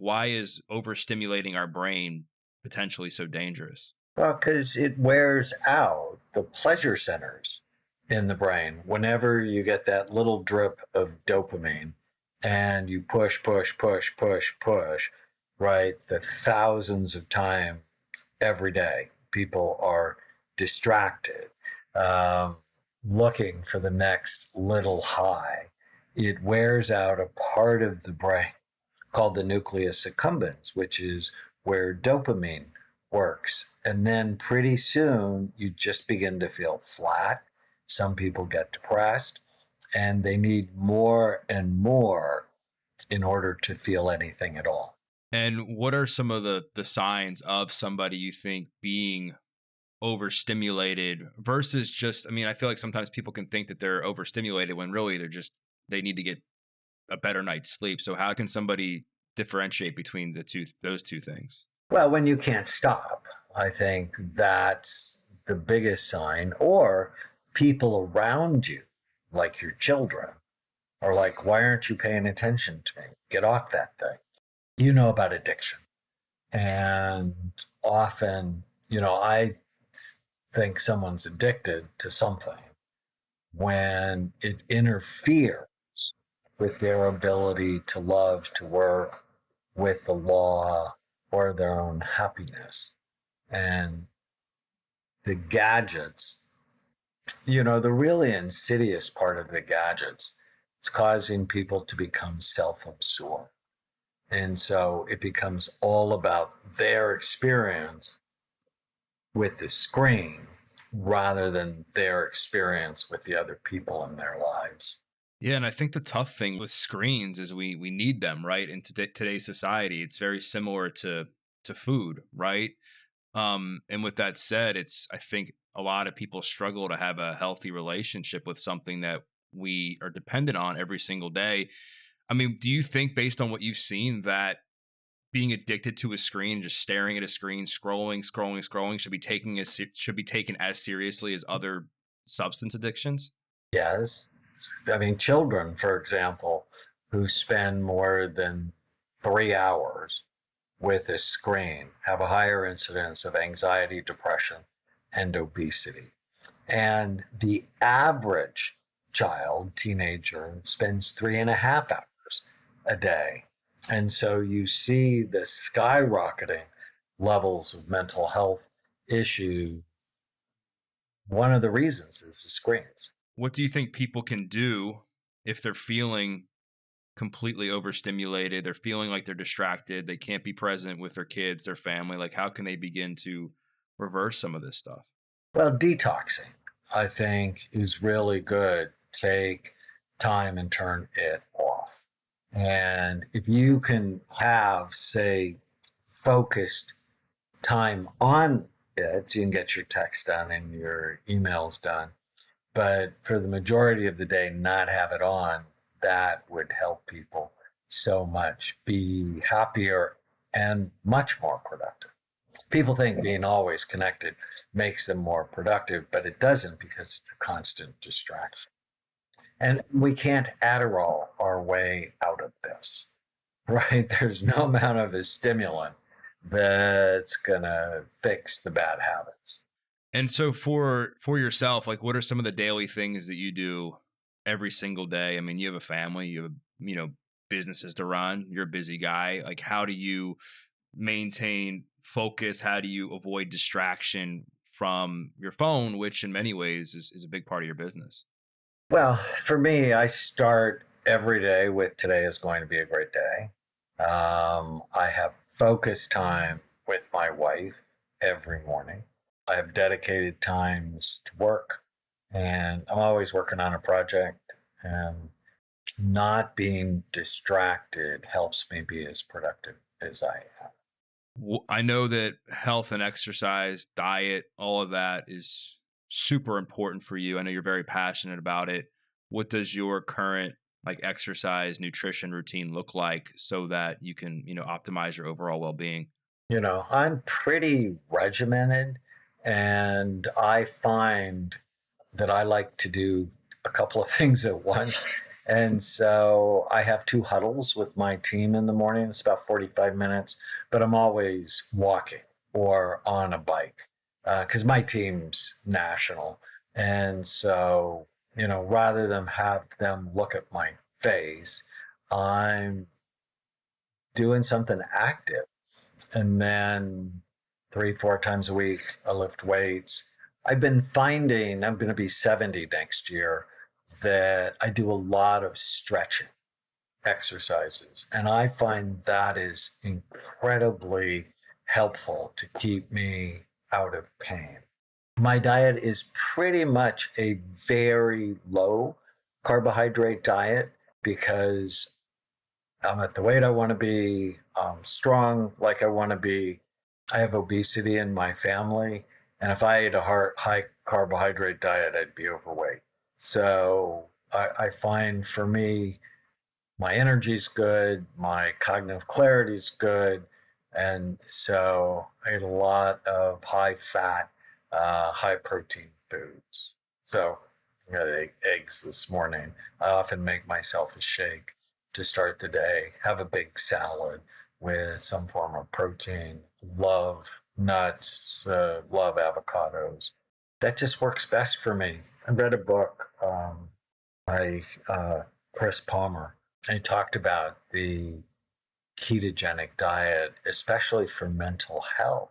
why is overstimulating our brain potentially so dangerous? Well, because it wears out the pleasure centers in the brain. Whenever you get that little drip of dopamine and you push, push, push, push, push, right, the thousands of times every day, people are distracted, um, looking for the next little high. It wears out a part of the brain called the nucleus accumbens, which is where dopamine works. And then pretty soon you just begin to feel flat. Some people get depressed and they need more and more in order to feel anything at all. And what are some of the signs of somebody you think being overstimulated versus just, I mean, I feel like sometimes people can think that they're overstimulated when really they need to get a better night's sleep. So how can somebody differentiate between those two things? Well, when you can't stop, I think that's the biggest sign. Or people around you, like your children, are like, why aren't you paying attention to me? Get off that thing. You know about addiction. And often, I think someone's addicted to something when it interferes with their ability to love, to work with the law or their own happiness. And the gadgets, the really insidious part of the gadgets, it's causing people to become self absorbed. And so it becomes all about their experience with the screen rather than their experience with the other people in their lives. Yeah, and I think the tough thing with screens is we need them, right? In today's society, it's very similar to food, right? And with that said, it's I think a lot of people struggle to have a healthy relationship with something that we are dependent on every single day. I mean, do you think based on what you've seen that being addicted to a screen, just staring at a screen, scrolling, scrolling, scrolling should be taken as seriously as other substance addictions? Yes. I mean, children, for example, who spend more than 3 hours with a screen have a higher incidence of anxiety, depression, and obesity. And the average child, teenager, spends 3.5 hours a day. And so you see the skyrocketing levels of mental health issue. One of the reasons is the screens. What do you think people can do if they're feeling completely overstimulated, they're feeling like they're distracted, they can't be present with their kids, their family? Like how can they begin to reverse some of this stuff? Well, detoxing, I think, is really good. Take time and turn it off. And if you can have, say, focused time on it, you can get your text done and your emails done. But for the majority of the day, not have it on, that would help people so much be happier and much more productive. People think being always connected makes them more productive, but it doesn't because it's a constant distraction. And we can't Adderall our way out of this, right? There's no amount of a stimulant that's going to fix the bad habits. And so for yourself, like what are some of the daily things that you do every single day? I mean, you have a family, you have, businesses to run, you're a busy guy. Like how do you maintain focus? How do you avoid distraction from your phone, which in many ways is a big part of your business? Well, for me, I start every day with today is going to be a great day. I have focus time with my wife every morning. I have dedicated times to work, and I'm always working on a project. And not being distracted helps me be as productive as I am. I know that health and exercise, diet, all of that is super important for you. I know you're very passionate about it. What does your current like exercise nutrition routine look like so that you can, optimize your overall well-being? I'm pretty regimented, and I find that I like to do a couple of things at once. And so I have two huddles with my team in the morning. It's about 45 minutes, but I'm always walking or on a bike because my team's national. And so, rather than have them look at my face, I'm doing something active. And then 3, 4 times a week, I lift weights. I've been finding, I'm going to be 70 next year, that I do a lot of stretching exercises. And I find that is incredibly helpful to keep me out of pain. My diet is pretty much a very low carbohydrate diet because I'm at the weight I want to be, strong like I want to be. I have obesity in my family. And if I ate a high carbohydrate diet, I'd be overweight. So I find for me, my energy's good, my cognitive clarity's good, and so I eat a lot of high fat, high protein foods. So I got eggs this morning. I often make myself a shake to start the day. Have a big salad with some form of protein. Love nuts. Love avocados. That just works best for me. I read a book by Chris Palmer. And he talked about the ketogenic diet, especially for mental health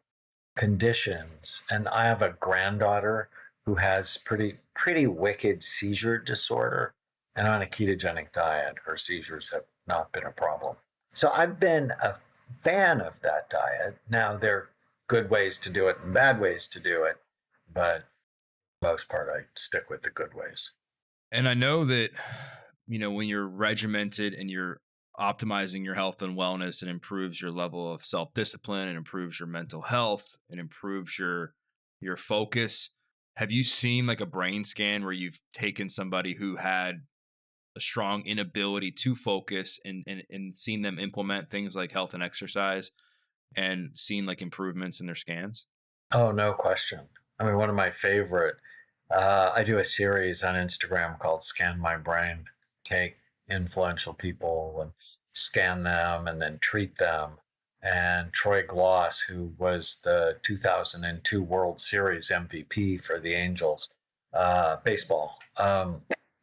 conditions. And I have a granddaughter who has pretty wicked seizure disorder. And on a ketogenic diet, her seizures have not been a problem. So I've been a fan of that diet. Now there are good ways to do it and bad ways to do it, but most part I stick with the good ways. And I know that, when you're regimented and you're optimizing your health and wellness, it improves your level of self discipline, it improves your mental health, it improves your focus. Have you seen like a brain scan where you've taken somebody who had a strong inability to focus and seen them implement things like health and exercise and seen like improvements in their scans? Oh, no question. I mean, one of my favorite, I do a series on Instagram called Scan My Brain. Take influential people and scan them and then treat them. And Troy Gloss, who was the 2002 World Series MVP for the Angels, baseball,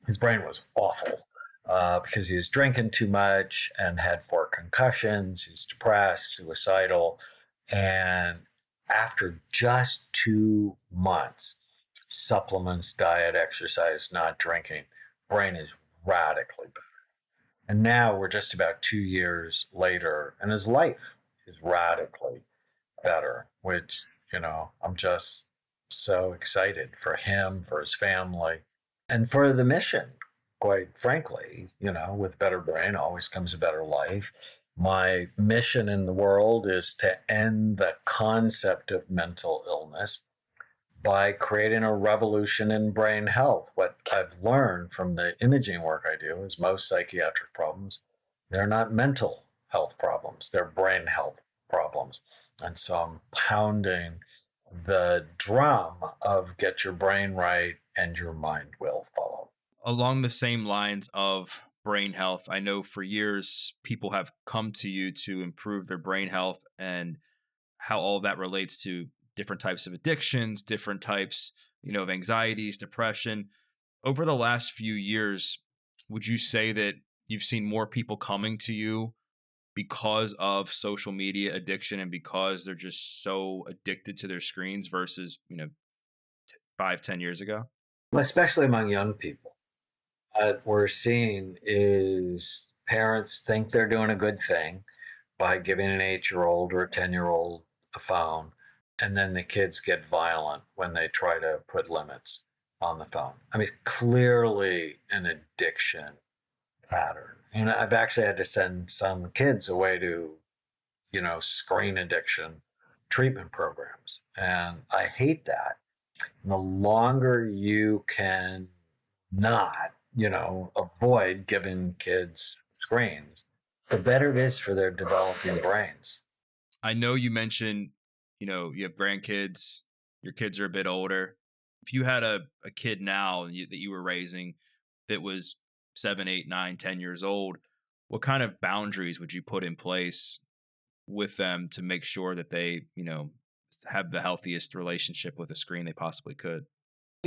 his brain was awful because he was drinking too much and had 4 concussions. He was depressed, suicidal. And after just 2 months, supplements, diet, exercise, not drinking, brain is radically better. And now we're just about 2 years later, and his life is radically better, which, I'm just so excited for him, for his family, and for the mission. Quite frankly, with better brain always comes a better life. My mission in the world is to end the concept of mental illness by creating a revolution in brain health. What I've learned from the imaging work I do is most psychiatric problems, they're not mental health problems, they're brain health problems. And so I'm pounding the drum of get your brain right and your mind will follow. Along the same lines of brain health, I know for years people have come to you to improve their brain health and how all that relates to different types of addictions, different types, of anxieties, depression. Over the last few years, would you say that you've seen more people coming to you because of social media addiction and because they're just so addicted to their screens versus, 5, 10 years ago? Especially among young people. What we're seeing is parents think they're doing a good thing by giving an 8-year-old or a 10-year-old a phone, and then the kids get violent when they try to put limits on the phone. I mean, clearly an addiction pattern. And I've actually had to send some kids away to, screen addiction treatment programs. And I hate that. And the longer you can not, avoid giving kids screens, the better it is for their developing brains. I know you mentioned, you have grandkids, your kids are a bit older. If you had a kid now that you were raising that was 7, 8, 9, 10 years old, what kind of boundaries would you put in place with them to make sure that they, have the healthiest relationship with a screen they possibly could?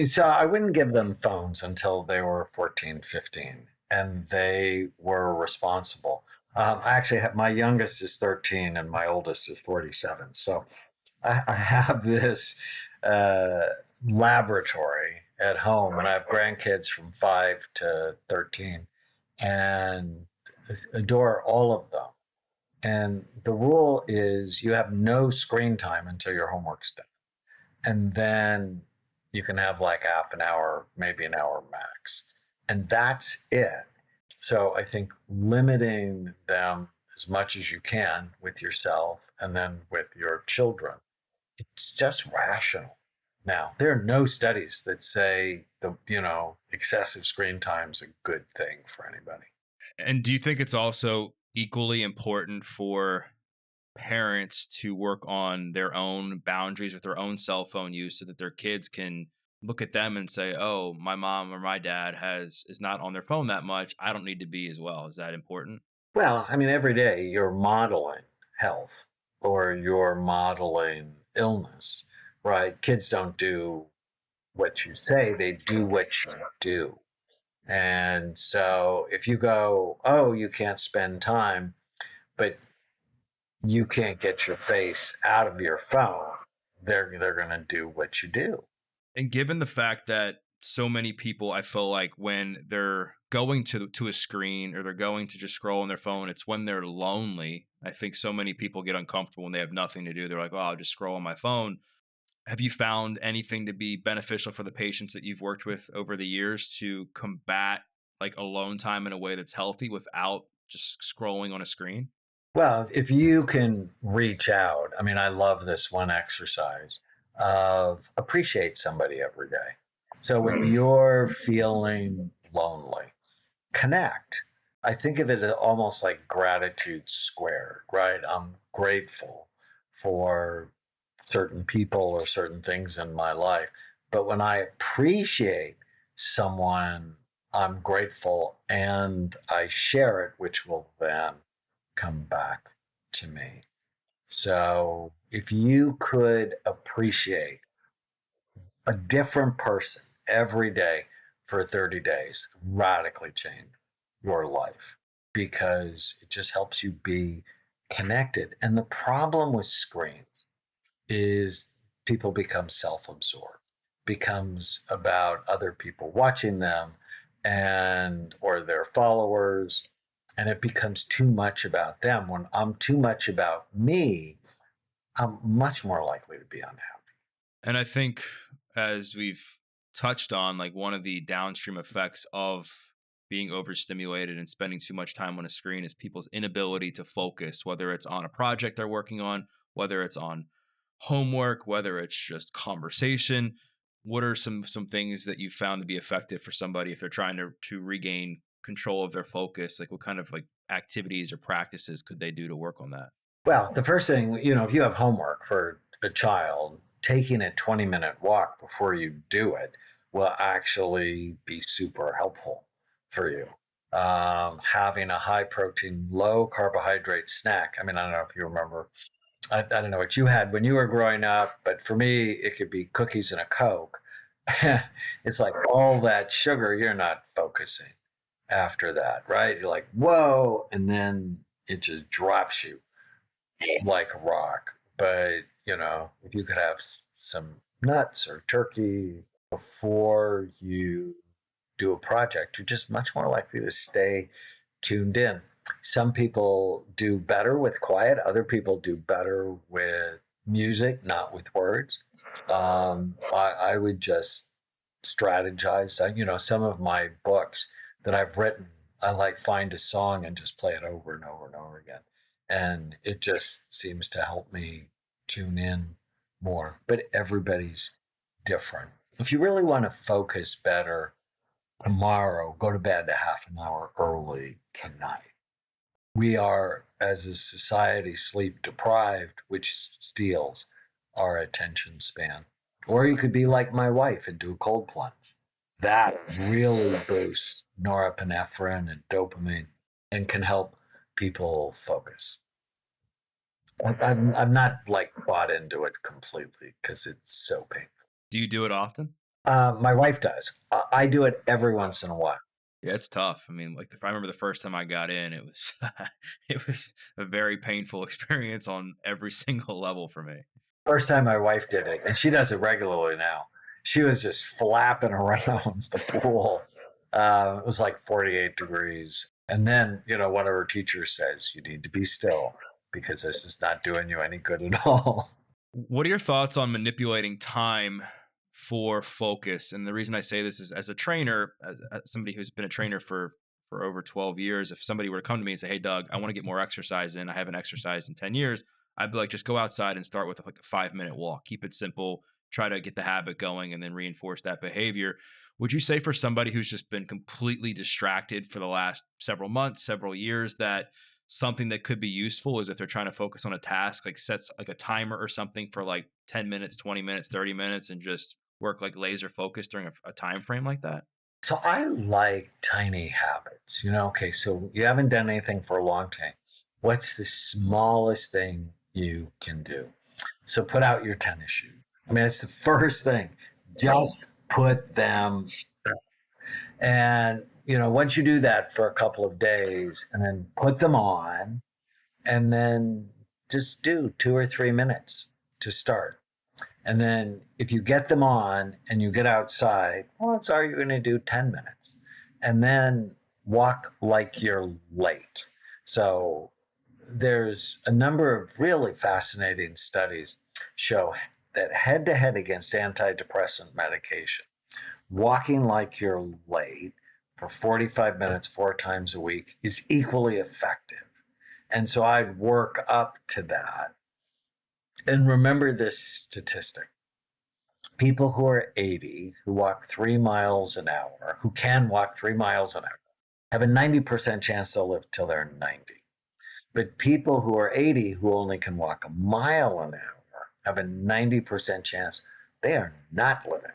So I wouldn't give them phones until they were 14, 15, and they were responsible. I actually have my youngest is 13 and my oldest is 47. So I have this uh, laboratory at home, and I have grandkids from 5 to 13, and adore all of them. And the rule is you have no screen time until your homework's done. And then you can have like half an hour, maybe an hour max. And that's it. So I think limiting them as much as you can with yourself and then with your children, it's just rational. Now, there are no studies that say excessive screen time is a good thing for anybody. And do you think it's also equally important for parents to work on their own boundaries with their own cell phone use so that their kids can look at them and say, "Oh, my mom or my dad has is not on their phone that much. I don't need to be as well." Is that important? Well, I mean, every day you're modeling health or you're modeling illness, right? Kids don't do what you say, they do what you do. And so if you go, oh, you can't spend time, but you can't get your face out of your phone, they're going to do what you do. And given the fact that so many people, I feel like when they're going to a screen or they're going to just scroll on their phone, it's when they're lonely. I think so many people get uncomfortable when they have nothing to do. They're like, "Oh, I'll just scroll on my phone." Have you found anything to be beneficial for the patients that you've worked with over the years to combat like alone time in a way that's healthy without just scrolling on a screen? Well, if you can reach out, I mean, I love this one exercise of appreciate somebody every day. So when you're feeling lonely, connect. I think of it almost like gratitude squared, right? I'm grateful for certain people or certain things in my life. But when I appreciate someone, I'm grateful and I share it, which will then come back to me. So if you could appreciate a different person every day for 30 days, radically change your life because it just helps you be connected. And the problem with screens is people become self-absorbed, becomes about other people watching them and or their followers, and it becomes too much about them. When I'm too much about me, I'm much more likely to be unhappy. And I think as we've touched on, like one of the downstream effects of being overstimulated and spending too much time on a screen is people's inability to focus, whether it's on a project they're working on, whether it's on homework, whether it's just conversation. What are some things that you found to be effective for somebody if they're trying to regain control of their focus? Like what kind of like activities or practices could they do to work on that? Well, the first thing, if you have homework for a child, taking a 20-minute walk before you do it will actually be super helpful for you. Having a high protein, low carbohydrate snack. I mean, I don't know if you remember, I don't know what you had when you were growing up, but for me, it could be cookies and a Coke. It's like all that sugar, you're not focusing after that, right? You're like, whoa, and then it just drops you like a rock. But, if you could have some nuts or turkey before you do a project, you're just much more likely to stay tuned in. Some people do better with quiet, other people do better with music, not with words. I would just strategize. Some of my books that I've written, I like find a song and just play it over and over and over again. And it just seems to help me tune in more. But everybody's different. If you really want to focus better tomorrow, go to bed a half an hour early tonight. We are, as a society, sleep deprived, which steals our attention span. Or you could be like my wife and do a cold plunge. that really boosts norepinephrine and dopamine and can help people focus. I'm not like bought into it completely because it's so painful. Do you do it often? My wife does. I do it every once in a while. Yeah, it's tough. I mean, like, if I remember the first time I got in, it was it was a very painful experience on every single level for me. First time my wife did it, and she does it regularly now. She was just flapping around the pool. It was like 48 degrees. And then, one of her teachers says, "You need to be still because this is not doing you any good at all." What are your thoughts on manipulating time for focus? And the reason I say this is, as a trainer, as somebody who's been a trainer for over 12 years, if somebody were to come to me and say, "Hey, Doug, I want to get more exercise in. I haven't exercised in 10 years." I'd be like, "Just go outside and start with like a 5-minute walk. Keep it simple. Try to get the habit going and then reinforce that behavior." Would you say for somebody who's just been completely distracted for the last several months, several years, that something that could be useful is if they're trying to focus on a task, like sets like a timer or something for like 10 minutes, 20 minutes, 30 minutes, and just work like laser focused during a time frame like that? So I like tiny habits. Okay, so you haven't done anything for a long time. What's the smallest thing you can do? So put out your tennis shoes. I mean, it's the first thing. Just put them. And, once you do that for a couple of days and then put them on and then just do 2 or 3 minutes to start. And then if you get them on and you get outside, well, it's all you're going to do 10 minutes. And then walk like you're late. So there's a number of really fascinating studies show that head to head against antidepressant medication, walking like you're late for 45 minutes 4 times a week is equally effective. And so I'd work up to that. And remember this statistic: people who are 80, who walk 3 miles an hour, who can walk 3 miles an hour, have a 90% chance they'll live till they're 90. But people who are 80 who only can walk a mile an hour have a 90% chance they are not living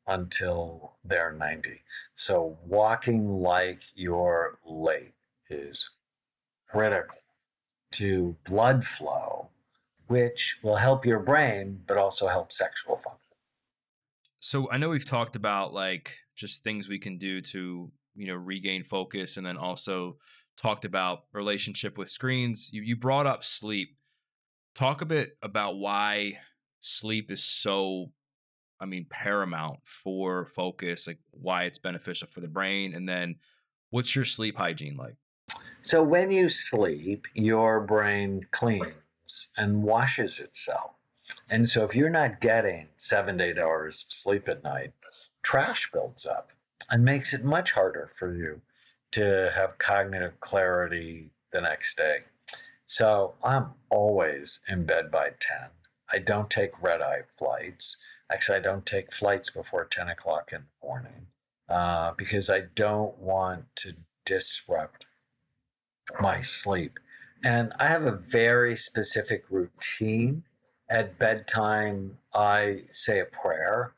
until they're 90. So walking like you're late is critical to blood flow, which will help your brain, but also help sexual function. So I know we've talked about like just things we can do to, regain focus, and then also talked about relationship with screens. You brought up sleep. Talk a bit about why sleep is so, I mean, paramount for focus, like why it's beneficial for the brain. And then what's your sleep hygiene like? So when you sleep, your brain cleans and washes itself. And so if you're not getting 7 to 8 hours of sleep at night, trash builds up and makes it much harder for you to have cognitive clarity the next day. So I'm always in bed by 10. I don't take red eye flights. Actually, I don't take flights before 10 o'clock in the morning because I don't want to disrupt my sleep. And I have a very specific routine. At bedtime, I say a prayer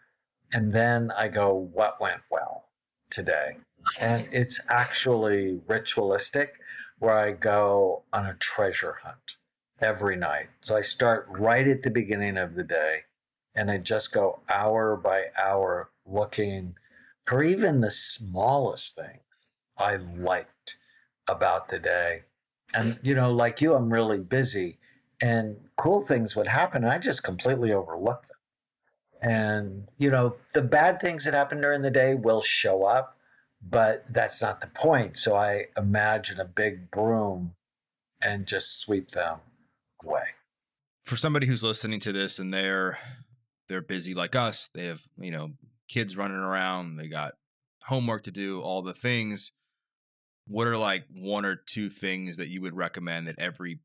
and then I go, "What went well today?" And it's actually ritualistic where I go on a treasure hunt every night. So I start right at the beginning of the day and I just go hour by hour looking for even the smallest things I liked about the day. And, like you, I'm really busy and cool things would happen. And I just completely overlook them. And, the bad things that happen during the day will show up, but that's not the point. So I imagine a big broom and just sweep them away. For somebody who's listening to this and they're busy like us, they have, kids running around, they got homework to do, all the things. What are like one or two things that you would recommend that every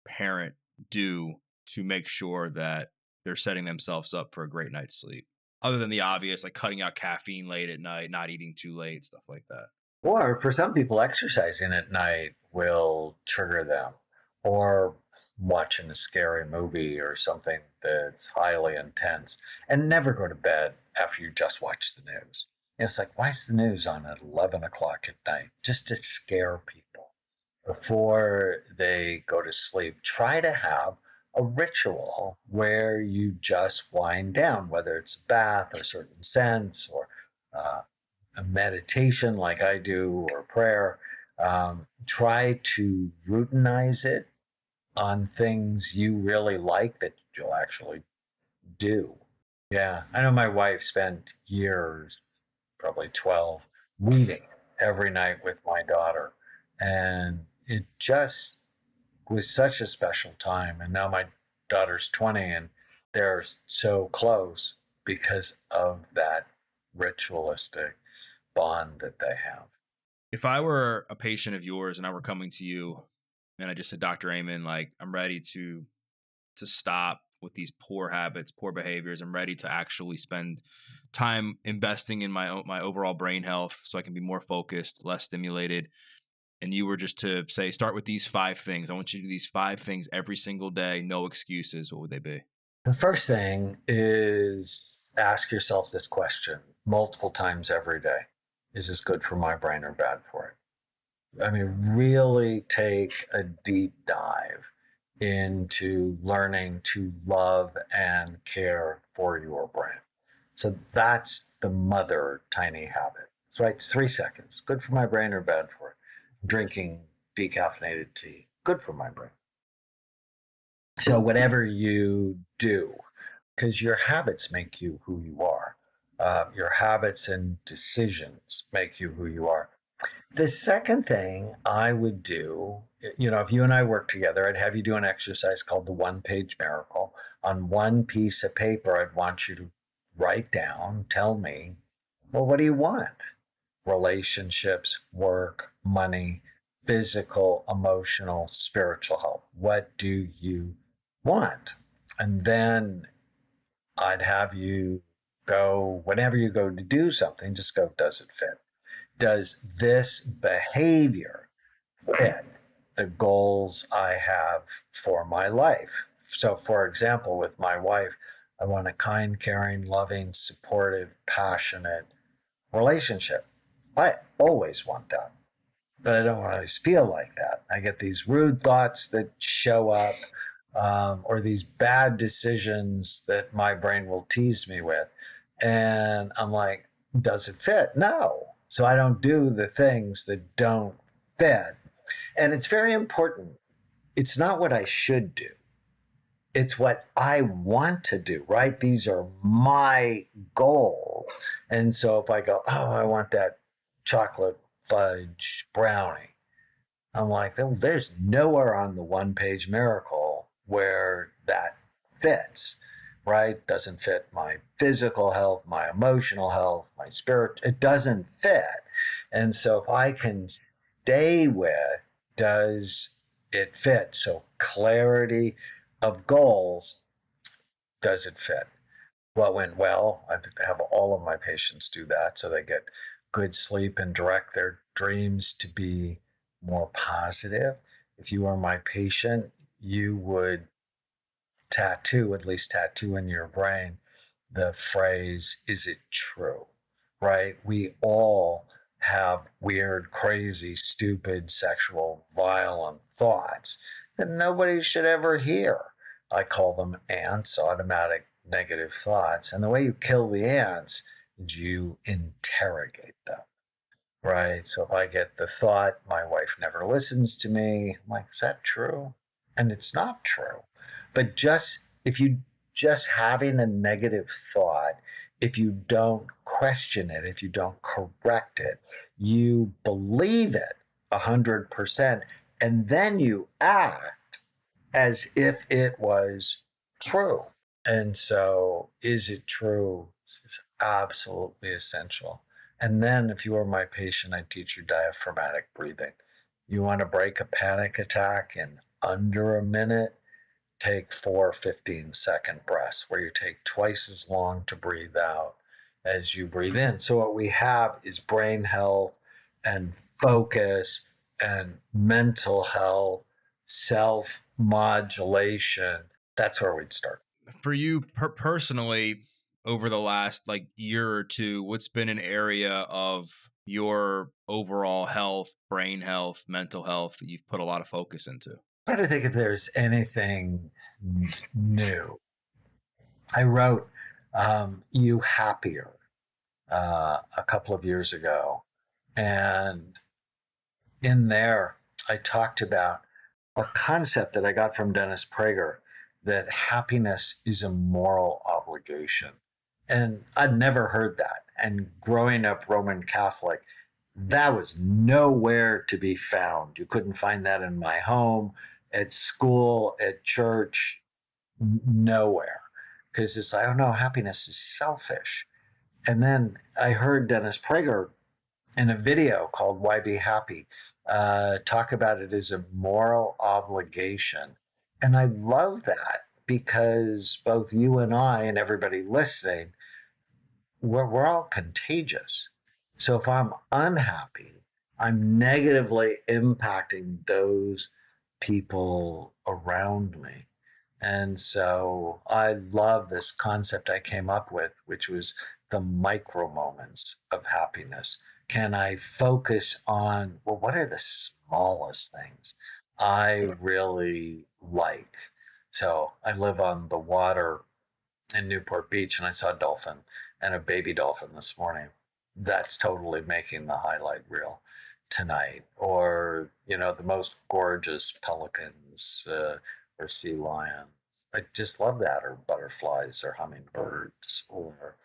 parent do to make sure that they're setting themselves up for a great night's sleep? Other than the obvious, like cutting out caffeine late at night, not eating too late, stuff like that. Or for some people, exercising at night will trigger them, or watching a scary movie or something that's highly intense, and never go to bed after you just watch the news. It's like, why is the news on at 11 o'clock at night? Just to scare people before they go to sleep. Try to have a ritual where you just wind down, whether it's a bath or certain scents or uh, a meditation like I do or prayer. Try to routinize it on things you really like that you'll actually do. Yeah, I know my wife spent years, probably 12, reading every night with my daughter. And it just was such a special time. And now my daughter's 20 and they're so close because of that ritualistic bond that they have. If I were a patient of yours and I were coming to you and I just said, Dr. Amen, like I'm ready to stop with these poor habits, poor behaviors. I'm ready to actually spend time investing in my overall brain health so I can be more focused, less stimulated. And you were just to say, start with these 5 things. I want you to do these 5 things every single day, no excuses. What would they be? The first thing is ask yourself this question multiple times every day. Is this good for my brain or bad for it? I mean, really take a deep dive into learning to love and care for your brain. So that's the mother tiny habit. That's right. It's 3 seconds. Good for my brain or bad for it? Drinking decaffeinated tea. Good for my brain. So whatever you do, because your habits make you who you are. Your habits and decisions make you who you are. The second thing I would do, if you and I work together, I'd have you do an exercise called the one page miracle. On one piece of paper, I'd want you to write down, tell me, well, what do you want? Relationships, work, money, physical, emotional, spiritual health. What do you want? And then I'd have you go, whenever you go to do something, just go, does it fit? Does this behavior fit the goals I have for my life? So, for example, with my wife, I want a kind, caring, loving, supportive, passionate relationship. I always want that, but I don't always feel like that. I get these rude thoughts that show up, or these bad decisions that my brain will tease me with. And I'm like, does it fit? No. So I don't do the things that don't fit. And it's very important. It's not what I should do, it's what I want to do, right? These are my goals. And so if I go, oh, I want that chocolate fudge brownie, I'm like, oh, there's nowhere on the one page miracle where that fits, right? Doesn't fit my physical health, my emotional health, my spirit. It doesn't fit. And so if I can stay with, does it fit? So clarity of goals, does it fit? What went well? I have all of my patients do that so they get good sleep and direct their dreams to be more positive. If you are my patient, you would tattoo, at least tattoo in your brain, the phrase, is it true? Right? We all have weird, crazy, stupid, sexual, violent thoughts that nobody should ever hear. I call them ants, automatic negative thoughts. And the way you kill the ants is you interrogate them, right? So if I get the thought, my wife never listens to me, I'm like, is that true? And it's not true. But if you just having a negative thought, if you don't question it, if you don't correct it, you believe it 100%, and then you act as if it was true. And so, is it true? It's absolutely essential. And then, if you are my patient, I teach you diaphragmatic breathing. You want to break a panic attack in under a minute? Take 4 15-second breaths where you take twice as long to breathe out as you breathe in. So, what we have is brain health and focus and mental health, self modulation. That's where we'd start. For you personally, over the last like year or two, what's been an area of your overall health, brain health, mental health that you've put a lot of focus into? I don't think if there's anything new. I wrote You Happier a couple of years ago. And in there, I talked about a concept that I got from Dennis Prager, that happiness is a moral obligation. And I'd never heard that. And growing up Roman Catholic, that was nowhere to be found. You couldn't find that in my home, at school, at church, nowhere. Because it's like, oh no, happiness is selfish. And then I heard Dennis Prager in a video called Why Be Happy talk about it as a moral obligation. And I love that because both you and I and everybody listening, we're all contagious. So if I'm unhappy, I'm negatively impacting those people around me. And so I love this concept I came up with, which was the micro moments of happiness. Can I focus on, well, what are the smallest things I really like? So I live on the water in Newport Beach, and I saw a dolphin and a baby dolphin this morning. That's totally making the highlight reel tonight. Or, the most gorgeous pelicans or sea lions. I just love that, or butterflies or hummingbirds, or,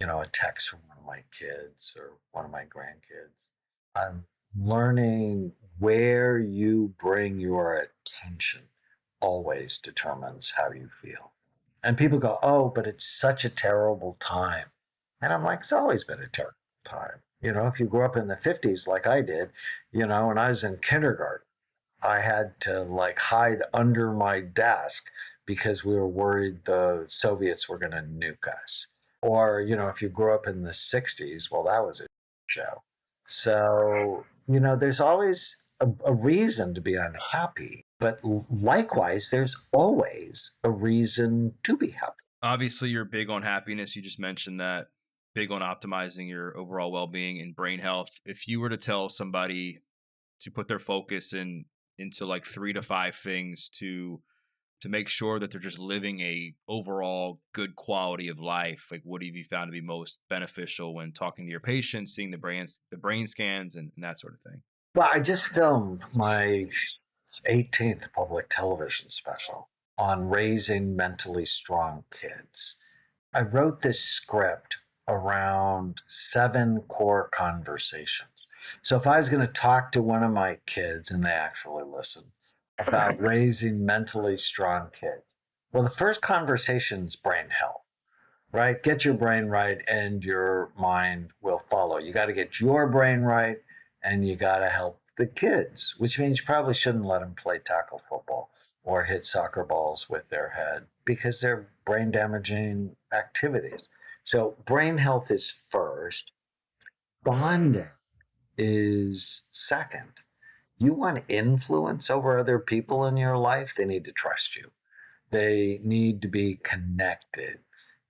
a text from one of my kids or one of my grandkids. I'm learning where you bring your attention always determines how you feel. And people go, oh, but it's such a terrible time. And I'm like, it's always been a terrible time. If you grew up in the 50s like I did, when I was in kindergarten, I had to like hide under my desk because we were worried the Soviets were going to nuke us. Or, if you grew up in the 60s, well, that was a show. So, there's always a reason to be unhappy, but likewise, there's always a reason to be happy. Obviously, you're big on happiness. You just mentioned that, big on optimizing your overall well-being and brain health. If you were to tell somebody to put their focus into like 3 to 5 things to make sure that they're just living a overall good quality of life, like what have you found to be most beneficial when talking to your patients, seeing the brain scans and that sort of thing? Well, I just filmed my 18th public television special on raising mentally strong kids. I wrote this script around 7 core conversations. So if I was going to talk to one of my kids, and they actually listen, about raising mentally strong kids, well, the first conversation is brain health, right? Get your brain right and your mind will follow. You got to get your brain right and you got to help the kids, which means you probably shouldn't let them play tackle football or hit soccer balls with their head because they're brain damaging activities. So, brain health is first, bonding is second. You want influence over other people in your life, they need to trust you. They need to be connected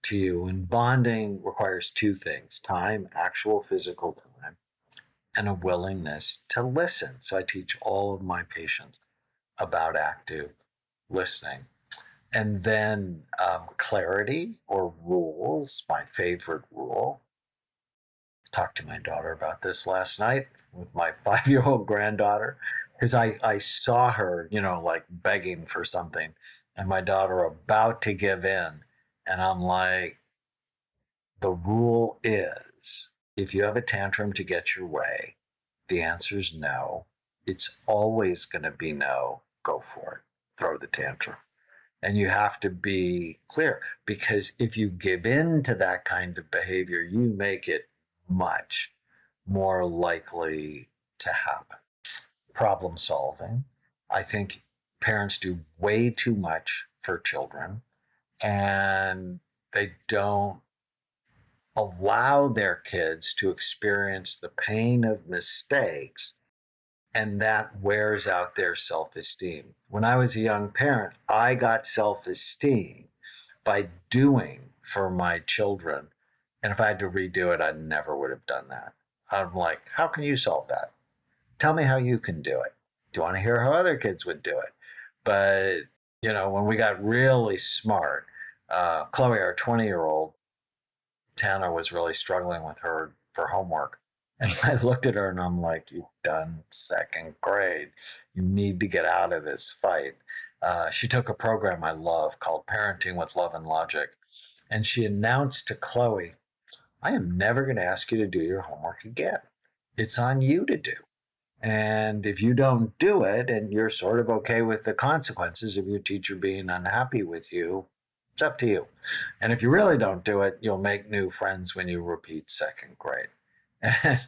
to you. And bonding requires 2 things: time, actual physical time, and a willingness to listen. So I teach all of my patients about active listening. And then clarity or rules, my favorite rule. Talked to my daughter about this last night with my 5-year-old granddaughter, because I saw her, like begging for something, and my daughter about to give in. And I'm like, the rule is if you have a tantrum to get your way, the answer is no. It's always going to be no. Go for it. Throw the tantrum. And you have to be clear, because if you give in to that kind of behavior, you make it much more likely to happen. Problem solving. I think parents do way too much for children, and they don't allow their kids to experience the pain of mistakes, and that wears out their self-esteem. When I was a young parent, I got self-esteem by doing for my children. And if I had to redo it, I never would have done that. I'm like, how can you solve that? Tell me how you can do it. Do you want to hear how other kids would do it? But, when we got really smart, Chloe, our 20-year-old, Tana was really struggling with her for homework. And I looked at her and I'm like, you've done second grade. You need to get out of this fight. She took a program I love called Parenting with Love and Logic. And she announced to Chloe, I am never going to ask you to do your homework again. It's on you to do. And if you don't do it and you're sort of okay with the consequences of your teacher being unhappy with you, it's up to you. And if you really don't do it, you'll make new friends when you repeat second grade. And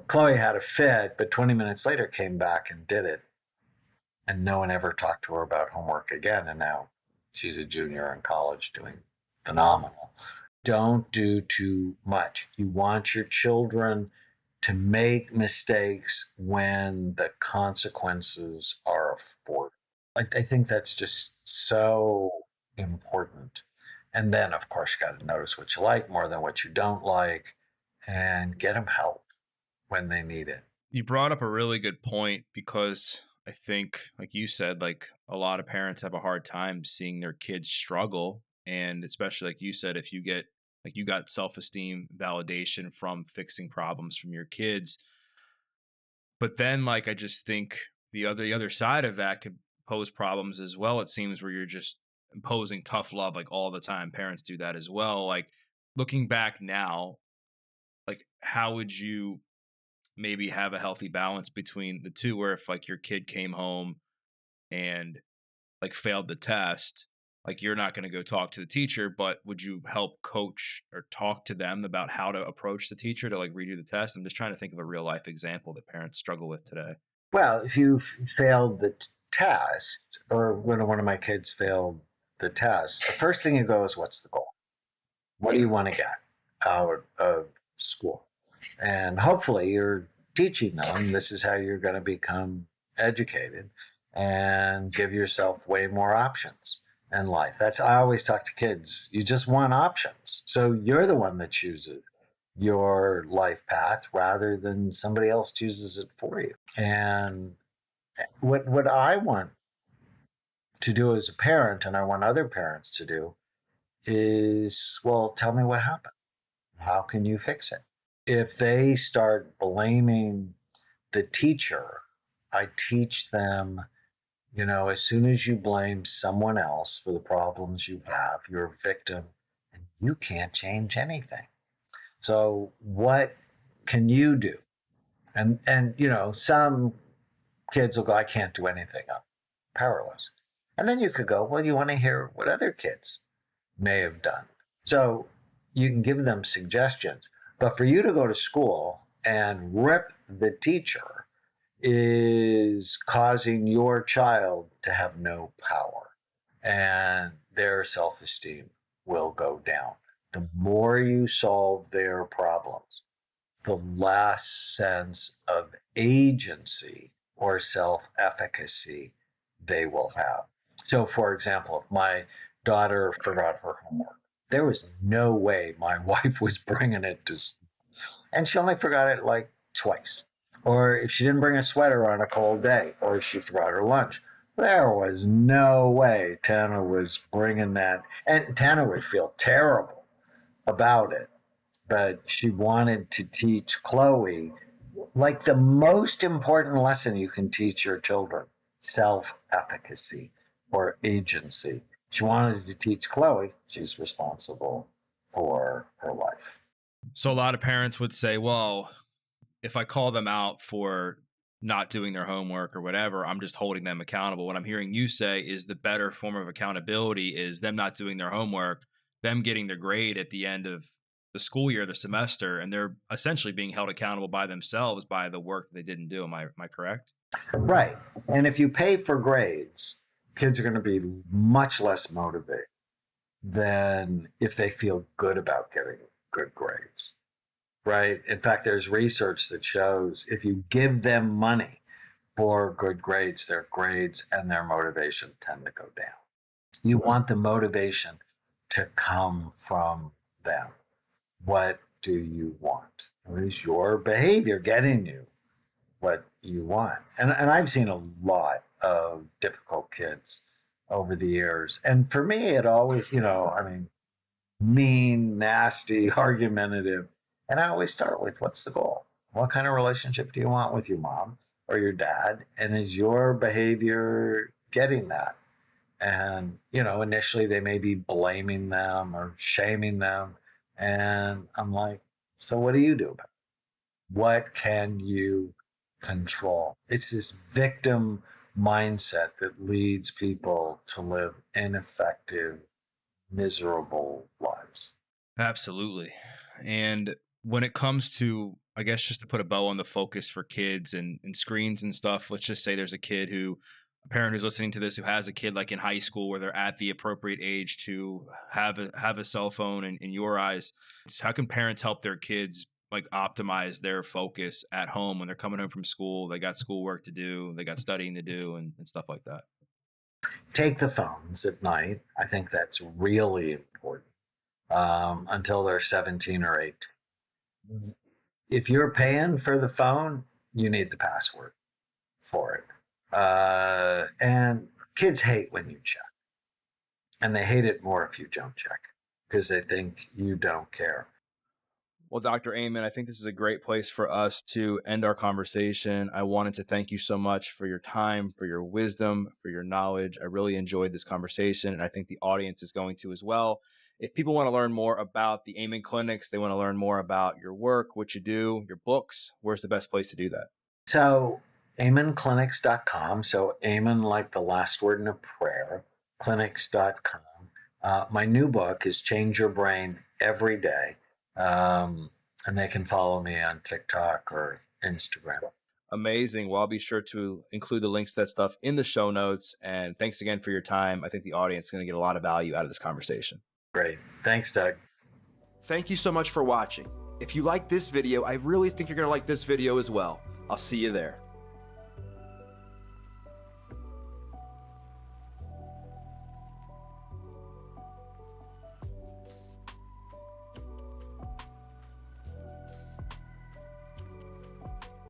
Chloe had a fit, but 20 minutes later came back and did it. And no one ever talked to her about homework again. And now she's a junior in college doing phenomenal. Don't do too much. You want your children to make mistakes when the consequences are afforded. I think that's just so important. And then, of course, you got to notice what you like more than what you don't like and get them help when they need it. You brought up a really good point because I think, like you said, like a lot of parents have a hard time seeing their kids struggle. And especially, like you said, if you get, like you got self esteem validation from fixing problems from your kids. But then, like, I just think the other side of that could pose problems as well. It seems where you're just imposing tough love like all the time. Parents do that as well. Like looking back now, like how would you maybe have a healthy balance between the two where if like your kid came home and like failed the test, like you're not going to go talk to the teacher, but would you help coach or talk to them about how to approach the teacher to like redo the test? I'm just trying to think of a real life example that parents struggle with today. Well, if you failed the test, or when one of my kids failed the test, the first thing you go is, what's the goal? What do you want to get out of school? And hopefully you're teaching them this is how you're going to become educated and give yourself way more options in life. That's I always talk to kids. You just want options. So you're the one that chooses your life path rather than somebody else chooses it for you. And what I want to do as a parent, and I want other parents to do, is, well, tell me what happened. How can you fix it? If they start blaming the teacher, I teach them, as soon as you blame someone else for the problems you have, you're a victim and you can't change anything. So what can you do? And some kids will go, I can't do anything. I'm powerless. And then you could go, well, you want to hear what other kids may have done. So you can give them suggestions. But for you to go to school and rip the teacher is causing your child to have no power, and their self esteem will go down. The more you solve their problems, the less sense of agency or self efficacy they will have. So, for example, if my daughter forgot her homework, there was no way my wife was bringing it to school. And she only forgot it like twice. Or if she didn't bring a sweater on a cold day, or she forgot her lunch, there was no way Tana was bringing that. And Tana would feel terrible about it. But she wanted to teach Chloe like the most important lesson you can teach your children, self efficacy or agency. She wanted to teach Chloe she's responsible for her life. So a lot of parents would say, well, if I call them out for not doing their homework or whatever, I'm just holding them accountable. What I'm hearing you say is the better form of accountability is them not doing their homework, them getting their grade at the end of the school year, the semester, and they're essentially being held accountable by themselves by the work that they didn't do. Am I correct? Right. And if you pay for grades, kids are going to be much less motivated than if they feel good about getting good grades. Right. In fact, there's research that shows if you give them money for good grades, their grades and their motivation tend to go down. You want the motivation to come from them? What do you want? What is your behavior getting you what you want? And I've seen a lot of difficult kids over the years. And for me, it always, I mean, mean, nasty, argumentative. And I always start with what's the goal? What kind of relationship do you want with your mom or your dad? And is your behavior getting that? And, initially they may be blaming them or shaming them. And I'm like, so what do you do about it? What can you control? It's this victim mindset that leads people to live ineffective, miserable lives. Absolutely. And when it comes to, I guess, just to put a bow on the focus for kids and screens and stuff, let's just say there's a parent who's listening to this who has a kid like in high school where they're at the appropriate age to have a cell phone in your eyes. How can parents help their kids like optimize their focus at home when they're coming home from school? They got schoolwork to do, they got studying to do, and stuff like that. Take the phones at night. I think that's really important until they're 17 or 18. If you're paying for the phone, you need the password for it. And kids hate when you check, and they hate it more if you don't check because they think you don't care. Well, Dr. Amen, I think this is a great place for us to end our conversation. I wanted to thank you so much for your time, for your wisdom, for your knowledge. I really enjoyed this conversation, and I think the audience is going to as well. If people want to learn more about the Amen Clinics, they want to learn more about your work, what you do, your books, where's the best place to do that? So, amenclinics.com. So, amen like the last word in a prayer, clinics.com. My new book is Change Your Brain Every Day. And they can follow me on TikTok or Instagram. Amazing. Well, I'll be sure to include the links to that stuff in the show notes. And thanks again for your time. I think the audience is going to get a lot of value out of this conversation. Great. Thanks, Doug. Thank you so much for watching. If you like this video, I really think you're going to like this video as well. I'll see you there.